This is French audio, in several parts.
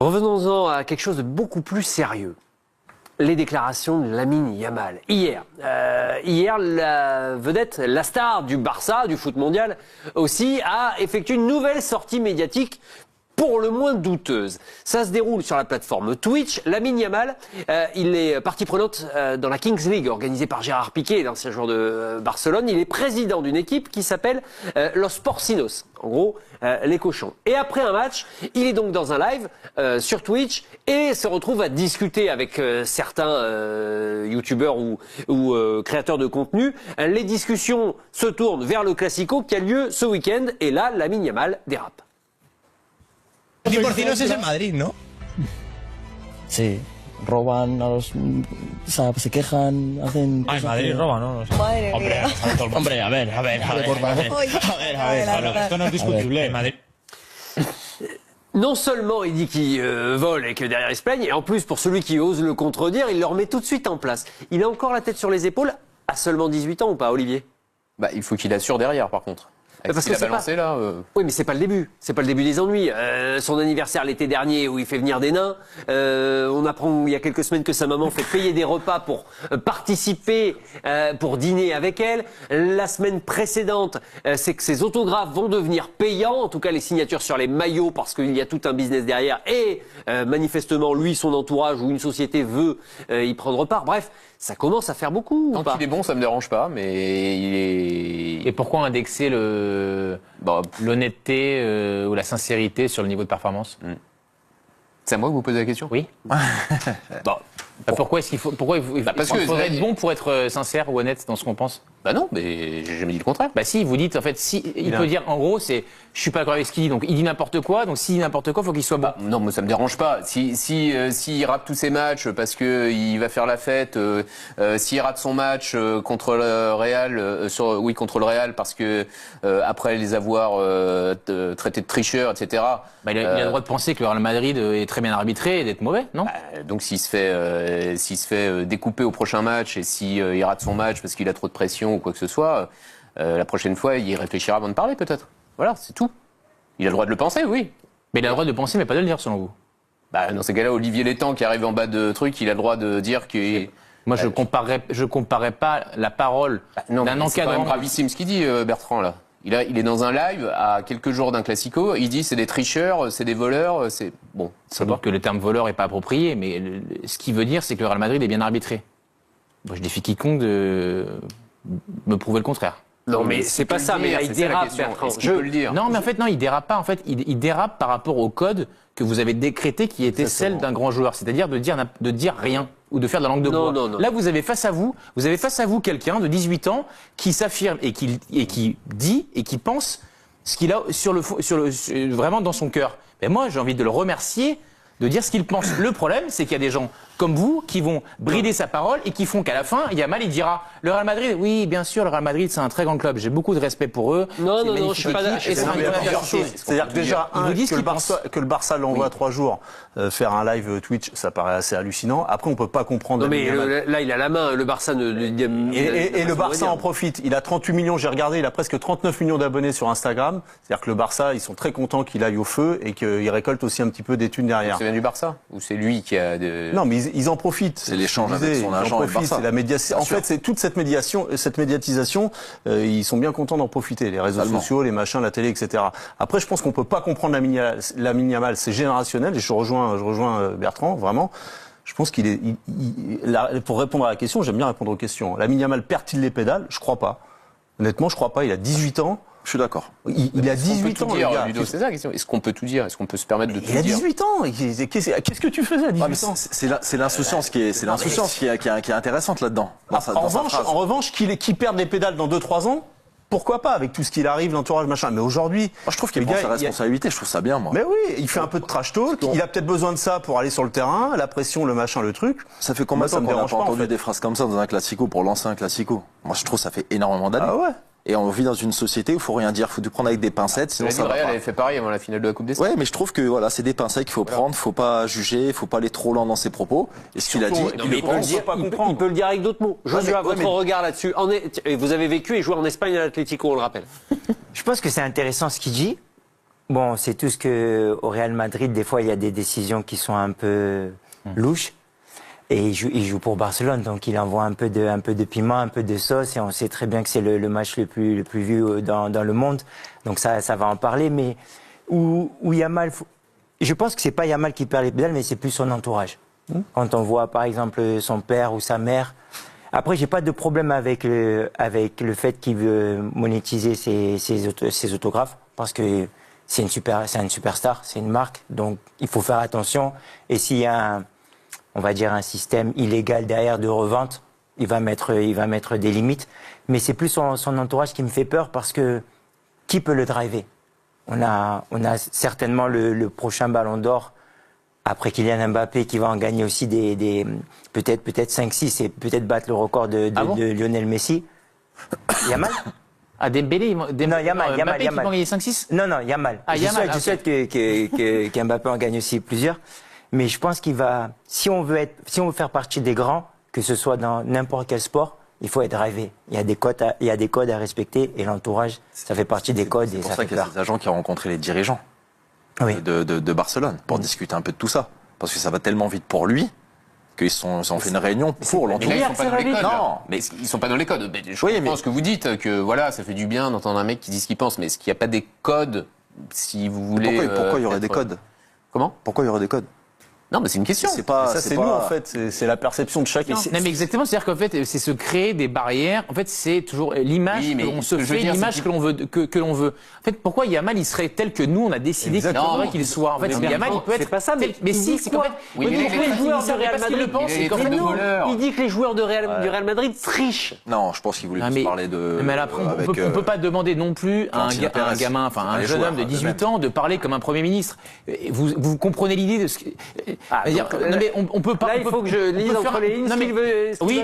Revenons-en à quelque chose de beaucoup plus sérieux. Les déclarations de Lamine Yamal. Hier, la vedette, la star du Barça, du foot mondial aussi, a effectué une nouvelle sortie médiatique pour le moins douteuse. Ça se déroule sur la plateforme Twitch. Lamine Yamal, il est partie prenante dans la Kings League, organisée par Gérard Piqué, l'ancien joueur de Barcelone. Il est président d'une équipe qui s'appelle Los Porcinos, en gros, les cochons. Et après un match, il est donc dans un live sur Twitch et se retrouve à discuter avec certains youtubeurs ou créateurs de contenu. Les discussions se tournent vers le Classico qui a lieu ce week-end. Et là, Lamine Yamal dérape. Y Porcinos es en Madrid, ¿no? Sí, roban a los... O sea, se quejan, hacen... Ah, en Madrid roban, ¿no? No sé. Madre Hombre, mía. hombre, a ver. por favor. Esto no es discutible. En Madrid. Non seulement il dit qu'il vole et que derrière il se plaigne, et en plus pour celui qui ose le contredire, il le remet tout de suite en place. Il a encore la tête sur les épaules, à seulement 18 ans ou pas, Olivier? Bah, il faut qu'il assure derrière, par contre. Avec Parce ce qu'il que a balancé, là... Oui, mais c'est pas le début. C'est pas le début des ennuis. Son anniversaire l'été dernier où il fait venir des nains. On apprend il y a quelques semaines que sa maman fait payer des repas pour participer, pour dîner avec elle. La semaine précédente, c'est que ses autographes vont devenir payants. En tout cas, les signatures sur les maillots parce qu'il y a tout un business derrière. Et manifestement, lui, son entourage ou une société veut y prendre part. Bref, ça commence à faire beaucoup. Tant qu'il est bon, ça me dérange pas, mais il est... Et pourquoi indexer l'honnêteté ou la sincérité sur le niveau de performance? C'est à moi que vous posez la question? Oui. Pourquoi est-ce qu'il faut... parce que faudrait être bon pour être sincère ou honnête dans ce qu'on pense? Bah non, mais j'ai jamais dit le contraire. Bah si, vous dites, en fait, si il peut dire, en gros, c'est, je suis pas d'accord avec ce qu'il dit, donc il dit n'importe quoi, donc s'il dit n'importe quoi, faut qu'il soit bon. Bah, non, moi ça me dérange pas. S'il rate tous ses matchs parce que il va faire la fête, s'il rate son match contre le Real, contre le Real, parce que après les avoir traités de tricheurs, etc. Bah, il a le droit de penser que le Real Madrid est très bien arbitré et d'être mauvais, non? Donc s'il se fait découper au prochain match et il rate son match parce qu'il a trop de pression ou quoi que ce soit, la prochaine fois, il réfléchira avant de parler, peut-être. Voilà, c'est tout. Il a le droit de le penser, oui. Mais il a le droit de le penser, mais pas de le dire, selon vous. Bah, dans ces cas-là, Olivier Létang, qui arrive en bas de truc, il a le droit de dire que... Moi, je comparerais pas la parole d'un encadrant. C'est quand même gravissime ce qu'il dit, Bertrand, là. Il est dans un live, à quelques jours d'un Classico, il dit c'est des tricheurs, c'est des voleurs, c'est... Bon, c'est pas que le terme voleur est pas approprié, mais ce qu'il veut dire, c'est que le Real Madrid est bien arbitré. Moi, je défie quiconque de me prouver le contraire. Non, mais c'est pas ça, mais là, il dérape, Bertrand. Je peux le dire. Non, mais en fait, non, il dérape pas. En fait, il dérape par rapport au code que vous avez décrété qui était celle d'un grand joueur. C'est-à-dire de dire rien ou de faire de la langue de bois. Non. Là, vous avez face à vous quelqu'un de 18 ans qui s'affirme et qui dit et qui pense ce qu'il a vraiment dans son cœur. Mais moi, j'ai envie de le remercier de dire ce qu'il pense. Le problème, c'est qu'il y a des gens comme vous qui vont brider sa parole et qui font qu'à la fin, Yamal, il dira le Real Madrid, oui, bien sûr, le Real Madrid, c'est un très grand club. J'ai beaucoup de respect pour eux. Non, je suis pas d'accord. C'est-à-dire que déjà, que le Barça l'envoie 3 jours faire un live Twitch, ça paraît assez hallucinant. Après, on peut pas comprendre. Non, mais là, il a la main. Le Barça et le Barça en profite. Il a 38 millions, j'ai regardé, il a presque 39 millions d'abonnés sur Instagram. C'est-à-dire que le Barça, ils sont très contents qu'il aille au feu et qu'il récolte aussi un petit peu des thunes derrière. Ça vient du Barça? Ou c'est lui qui a Non, mais ils en profitent. C'est l'échange avec son agent et le Barça. C'est la médiation. En fait, c'est toute cette médiatisation, ils sont bien contents d'en profiter. Les réseaux sociaux, les machins, la télé, etc. Après, je pense qu'on peut pas comprendre Lamine Yamal. C'est générationnel et je rejoins Bertrand, vraiment. Je pense pour répondre à la question, j'aime bien répondre aux questions. Lamine Yamal perd-il les pédales? Je crois pas. Honnêtement, je crois pas. Il a 18 ans. Je suis d'accord. Il a 18 ans, le gars. Ludo, c'est ça la question. Est-ce qu'on peut tout dire? Est-ce qu'on peut se permettre de tout dire? Il a 18 ans. Qu'est-ce que tu faisais à 18 ans? C'est l'insouciance qui est intéressante là-dedans. En revanche, qu'il perde les pédales dans 2-3 ans, pourquoi pas, avec tout ce qu'il arrive, l'entourage, machin. Mais aujourd'hui... Moi, je trouve qu'il prend sa responsabilité, je trouve ça bien, moi. Mais oui, il fait un peu de trash talk, il a peut-être besoin de ça pour aller sur le terrain, la pression, le machin, le truc. Ça fait combien de temps qu'on n'a pas entendu des phrases comme ça dans un classico pour lancer un classico? Moi, je trouve que ça fait énormément d'années. Ah ouais. Et on vit dans une société où il faut rien dire, il faut tout prendre avec des pincettes, sinon ça va pas. Real avait fait pareil avant la finale de la Coupe d'Espagne. Ouais, mais je trouve que voilà, c'est des pincettes qu'il faut prendre, faut pas juger, il faut pas aller trop loin dans ses propos. Et ce qu'il a dit, il peut le dire avec d'autres mots. Joshua, votre regard là-dessus. Vous avez vécu et joué en Espagne à l'Atlético, on le rappelle. Je pense que c'est intéressant ce qu'il dit. bon, c'est tout ce que au Real Madrid, des fois, il y a des décisions qui sont un peu louches. Et il joue pour Barcelone, donc il envoie un peu de piment, un peu de sauce, et on sait très bien que c'est le match le plus vu dans le monde. Donc ça va en parler. Mais où Yamal, je pense que c'est pas Yamal qui perd les pédales, mais c'est plus son entourage. Quand on voit par exemple son père ou sa mère. Après, j'ai pas de problème avec le fait qu'il veut monétiser ses autographes, parce que c'est une superstar, c'est une marque, donc il faut faire attention. Et s'il y a on va dire un système illégal derrière de revente, il va mettre des limites. Mais c'est plus son entourage qui me fait peur, parce que qui peut le driver? On a certainement le prochain Ballon d'Or, après Kylian Mbappé, qui va en gagner aussi peut-être 5-6, et peut-être battre le record de Lionel Messi. Yamal? Ah, Dembélé, non, Yamal. Mbappé qui va en gagner 5-6? Non, Yamal. Ah, Je souhaite que Mbappé en gagne aussi plusieurs. Mais je pense qu'il va, si on veut faire partie des grands, que ce soit dans n'importe quel sport, il faut être drivé. Il y a des codes à respecter, et l'entourage, ça fait partie des codes. C'est pour ça qu'il y a des agents qui ont rencontré les dirigeants de Barcelone pour discuter un peu de tout ça. Parce que ça va tellement vite pour lui qu'ils ont fait une réunion pour l'entourage. Ils sont pas dans les codes. Non, mais ils sont pas dans les codes. Je comprends ce que vous dites, que voilà, ça fait du bien d'entendre un mec qui dit ce qu'il pense, mais est-ce qu'il n'y a pas des codes, si vous voulez... Pourquoi il y aurait des codes? Comment? Pourquoi il y aurait des codes? Non, mais c'est une question. C'est nous, en fait. C'est la perception de chacun. Non, mais exactement. C'est-à-dire qu'en fait, c'est se créer des barrières. En fait, c'est toujours l'image que l'on se fait, l'image que l'on veut, que l'on veut. En fait, pourquoi Yamal, il serait tel que nous, on a décidé qu'il faudrait qu'il soit. En fait, Yamal, il peut être. C'est pas ça, mais si, c'est qu'en fait, il dit que les joueurs de Real Madrid, il dit que les joueurs du Real Madrid trichent. Non, je pense qu'il voulait plus parler de. Mais là, après, on peut pas demander non plus à un gamin, enfin, un jeune homme de 18 ans de parler comme un Premier ministre. Vous comprenez l'idée de ce que. On peut pas. Là, il faut que je lise entre les lignes. Oui,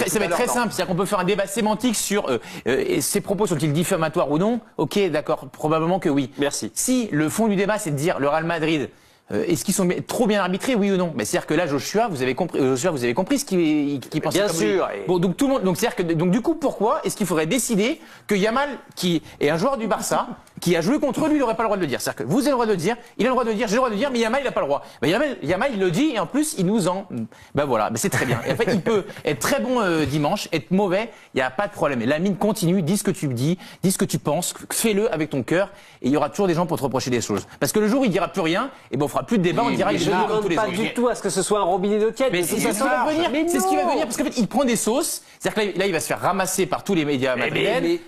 ça va être très simple. C'est-à-dire qu'on peut faire un débat sémantique sur ces propos sont-ils diffamatoires ou non. Ok, d'accord, probablement que oui. Merci. Si le fond du débat, c'est de dire le Real Madrid, est-ce qu'ils sont trop bien arbitrés, oui ou non? Mais c'est-à-dire que là, Joshua, vous avez compris ce qu'il pensait. Bien sûr. Bon, donc tout le monde. Donc c'est-à-dire que du coup, pourquoi est-ce qu'il faudrait décider que Yamal, qui est un joueur du Barça, qui a joué contre lui, il n'aurait pas le droit de le dire? C'est-à-dire que vous avez le droit de le dire, il a le droit de le dire, j'ai le droit de le dire, mais Yamal, il n'a pas le droit. Yamal, il le dit, et en plus, il nous en. Voilà, c'est très bien. Et en fait, il peut être très bon dimanche, être mauvais, il n'y a pas de problème. Et la mine continue, dis ce que tu dis ce que tu penses, fais-le avec ton cœur, et il y aura toujours des gens pour te reprocher des choses. Parce que le jour où il dira plus rien, et on fera plus de débat, on dira je ne demande pas du tout à ce que ce soit un robinet d'eau tiède. Mais c'est ce qui va venir. C'est ce qui va venir, parce qu'en fait, il prend des sauces. C'est-à-dire que là, il va se faire ramasser par tous les médias madrilènes.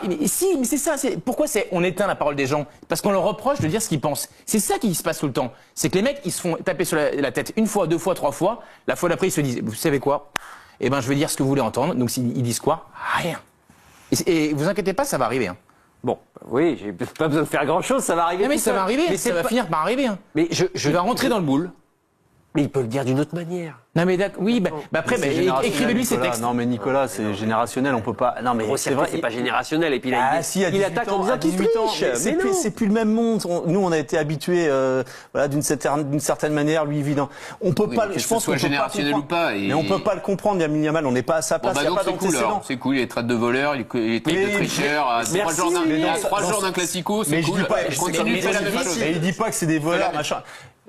Mais c'est ça. Pourquoi on éteint la parole des gens? Parce qu'on leur reproche de dire ce qu'ils pensent. C'est ça qui se passe tout le temps. C'est que les mecs, ils se font taper sur la tête une fois, deux fois, trois fois. La fois d'après, ils se disent, vous savez quoi? Je vais dire ce que vous voulez entendre. Donc, ils disent quoi? Rien. Et vous inquiétez pas, ça va arriver. Bon, oui, j'ai pas besoin de faire grand-chose, ça va arriver. Mais ça va arriver, mais ça va finir par arriver. Mais je vais rentrer dans le moule. Mais il peut le dire d'une autre manière. Non mais d'accord, oui, après, écrivez-lui ces textes. Non mais Nicolas, c'est générationnel, on peut pas. Non mais c'est vrai, c'est pas générationnel. Et puis là, il attaque en disant qu'il triche. C'est plus le même monde. Nous, on a été habitués, d'une certaine manière. Lui, évident. On peut pas. Je pense que générationnel ou pas. Mais on peut pas le comprendre. Yamin Yamal, on n'est pas à sa place. C'est cool. Il est traite de voleur, il est traite de tricheur. 3 jours d'un classico, c'est cool. Continue de faire la même chose. Mais il dit pas que c'est des voleurs, machin.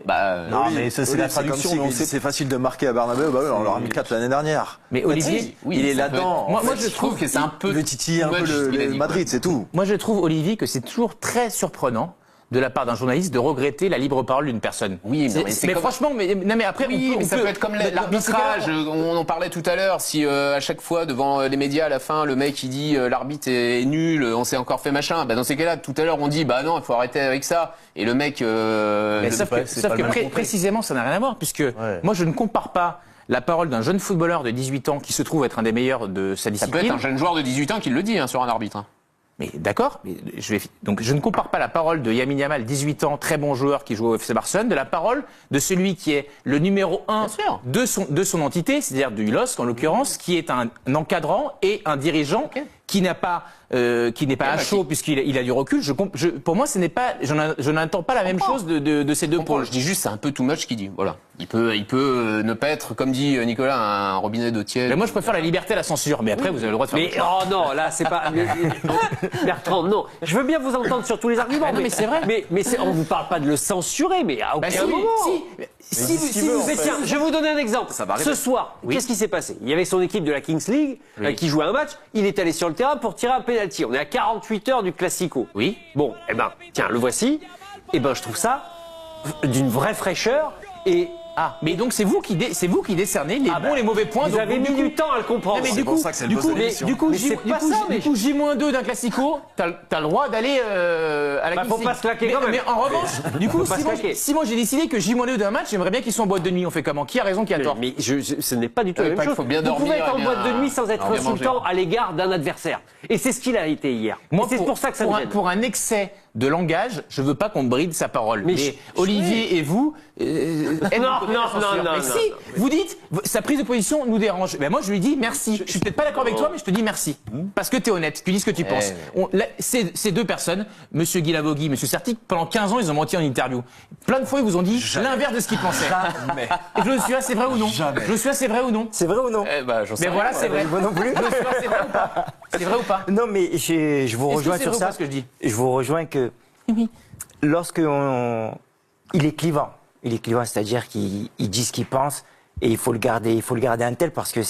Non, mais ça, c'est la traduction. C'est facile de marquer à Bernabeu. On leur a mis 4 l'année dernière. Mais Olivier, il est là-dedans. Moi, je trouve que c'est un peu. Le titiller un peu le Madrid, c'est tout. Moi, je trouve, Olivier, que c'est toujours très surprenant de la part d'un journaliste de regretter la libre parole d'une personne. Oui, mais franchement, mais après, ça peut être comme l'arbitrage. On en parlait tout à l'heure. Si à chaque fois devant les médias à la fin, le mec il dit l'arbitre est nul, on s'est encore fait machin. Dans ces cas-là, tout à l'heure on dit non, il faut arrêter avec ça. Et le mec. Sauf que précisément, ça n'a rien à voir, puisque moi je ne compare pas la parole d'un jeune footballeur de 18 ans qui se trouve être un des meilleurs de sa discipline. Ça peut être un jeune joueur de 18 ans qui le dit sur un arbitre. Mais d'accord, donc je ne compare pas la parole de Yamin Yamal, 18 ans, très bon joueur qui joue au FC Barcelone, de la parole de celui qui est le numéro 1 de son entité, c'est-à-dire du LOSC en l'occurrence, qui est un encadrant et un dirigeant qui n'est pas à chaud puisqu'il a du recul. Pour moi, je n'entends pas la même chose de ces deux pôles. Je dis juste, c'est un peu too much qu'il dit. Voilà. Il peut ne pas être, comme dit Nicolas, un robinet d'eau tiède. Mais moi, je préfère la liberté à la censure. Mais après, vous avez le droit de faire. Mais oh non, là, c'est pas. Bertrand, non. Je veux bien vous entendre sur tous les arguments. Non, mais c'est vrai. Mais on vous parle pas de le censurer, mais à aucun moment. Si vous étiez, je vais vous donner un exemple. Ce soir, qu'est-ce qui s'est passé? Il y avait son équipe de la Kings League qui jouait un match. Il est allé sur le terrain pour tirer un penalty. On est à 48 heures du Classico. Oui. Bon, eh ben, tiens, le voici. Eh ben, je trouve ça d'une vraie fraîcheur et. Ah, mais donc c'est vous qui décernez les bons et les mauvais points. Vous avez mis du temps à le comprendre. Mais du coup, J-2 d'un Classico, t'as le droit d'aller à la Kings faut League. pas se claquer quand même. Mais en revanche, du coup, si moi j'ai décidé que J-2 d'un match, j'aimerais bien qu'ils soient en boîte de nuit. On fait comment? Qui a raison, qui a tort? Mais ce n'est pas du tout la même chose. Faut bien vous dormir, pouvez être en bien- boîte de nuit sans être bien insultant à l'égard d'un adversaire. Et c'est ce qu'il a été hier. Moi, c'est pour ça que ça me gêne. pour un excès de langage, je veux pas qu'on bride sa parole. Mais Mais Olivier et vous, non. Mais si, vous dites, sa prise de position nous dérange. Ben moi, je lui dis merci. Je suis peut-être pas d'accord avec toi, mais je te dis merci. Parce que t'es honnête, tu dis ce que tu penses. Ces deux personnes, Monsieur Guy Lavogui, Monsieur Sertic, pendant 15 ans, ils ont menti en interview. Plein de fois, ils vous ont dit l'inverse de ce qu'ils pensaient. Et je me suis là, c'est vrai ou non? Je me suis là, c'est vrai ou non? C'est vrai ou non? Mais voilà, c'est vrai. Moi non plus. Je me suis là, c'est vrai ou pas? C'est vrai ou pas? Non, mais je vous rejoins sur ça. Ce que je dis. Je vous rejoins que lorsque il est clivant, c'est-à-dire qu'il dit ce qu'il pense et il faut le garder un tel parce que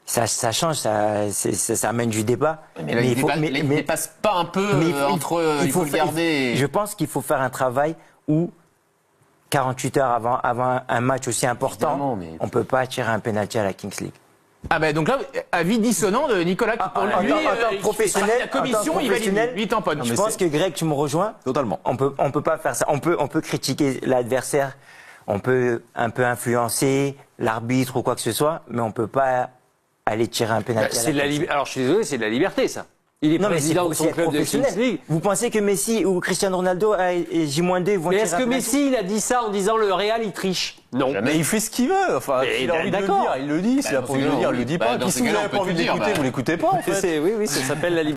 ça change, ça amène du débat. Mais là, il dépasse pas un peu il faut le garder. Je pense qu'il faut faire un travail où 48 heures avant un match aussi important, on peut pas tirer un penalty à la Kings League. Ah ben donc là, avis dissonant de Nicolas qui pour lui, professionnel, la commission, il valide, lui tamponne. Je pense que Greg, tu me rejoins. Totalement. On peut pas faire ça. On peut critiquer l'adversaire, on peut un peu influencer l'arbitre ou quoi que ce soit, mais on peut pas aller tirer un penalty. Alors je suis désolé, c'est de la liberté ça. Il est président de son club de Kings League. Vous pensez que Messi ou Cristiano Ronaldo et J-2 vont tirer un penalty? Mais est-ce que Messi il a dit ça en disant le Real il triche? Non. Mais il fait ce qu'il veut. Enfin, s'il a envie de le dire, il le dit. S'il a pas envie de le dire, il le dit pas. Si vous n'avez pas envie d'écouter, vous l'écoutez pas en fait. Oui, ça s'appelle la liberté.